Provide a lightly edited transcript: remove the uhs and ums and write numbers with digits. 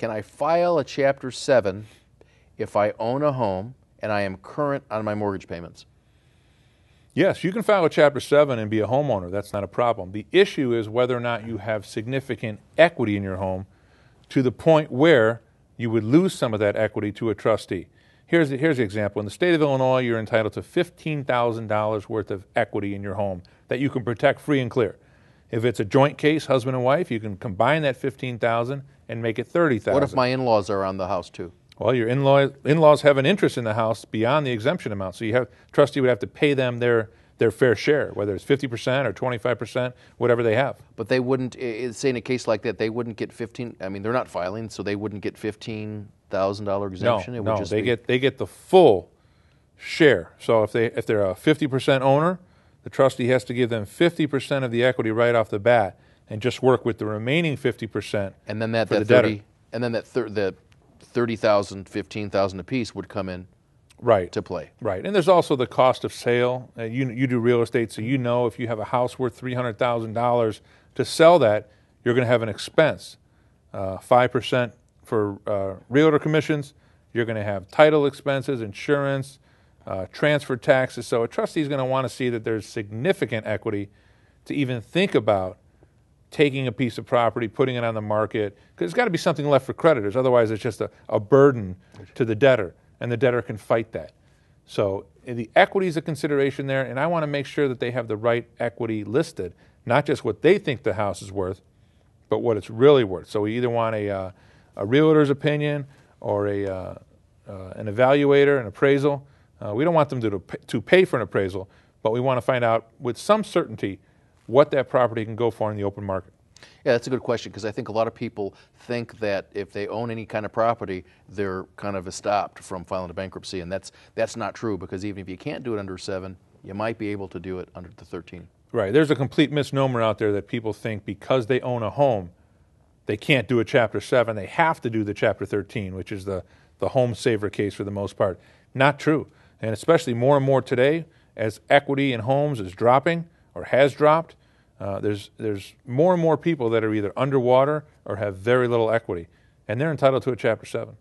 can I file a Chapter 7 if I own a home and I am current on my mortgage payments? Yes, you can file a Chapter 7 and be a homeowner. That's not a problem. The issue is whether or not you have significant equity in your home to the point where you would lose some of that equity to a trustee. Here's the example. In the state of Illinois, you're entitled to $15,000 worth of equity in your home that you can protect free and clear. If it's a joint case, husband and wife, you can combine that $15,000 and make it $30,000. What if my in-laws are on the house too? Well, your in-laws have an interest in the house beyond the exemption amount, so trustee would have to pay them their fair share, whether it's 50% or 25%, whatever they have. But they wouldn't, say in a case like that, they wouldn't get they're not filing, so they wouldn't get $15,000 exemption? No, they get the full share. So if they're a 50% owner, the trustee has to give them 50% of the equity right off the bat and just work with the remaining 50% and then that for the 30, debtor. And then that the $30,000, $15,000 apiece would come in to play. Right, and there's also the cost of sale. You do real estate, so you know if you have a house worth $300,000 to sell that, you're going to have an expense. 5% for realtor commissions. You're going to have title expenses, insurance, transfer taxes. So a trustee is going to want to see that there's significant equity to even think about taking a piece of property, putting it on the market, because there's got to be something left for creditors. Otherwise, it's just a burden to the debtor, and the debtor can fight that. So the equity is a consideration there, and I want to make sure that they have the right equity listed, not just what they think the house is worth, but what it's really worth. So we either want a realtor's opinion or an evaluator, an appraisal. We don't want them to pay for an appraisal, but we want to find out with some certainty what that property can go for in the open market. Yeah, that's a good question, because I think a lot of people think that if they own any kind of property, they're kind of stopped from filing a bankruptcy, and that's not true, because even if you can't do it under 7, you might be able to do it under the 13. Right. There's a complete misnomer out there that people think because they own a home, they can't do a Chapter 7. They have to do the Chapter 13, which is the home saver case for the most part. Not true. And especially more and more today, as equity in homes is dropping or has dropped, there's more and more people that are either underwater or have very little equity, and they're entitled to a Chapter 7.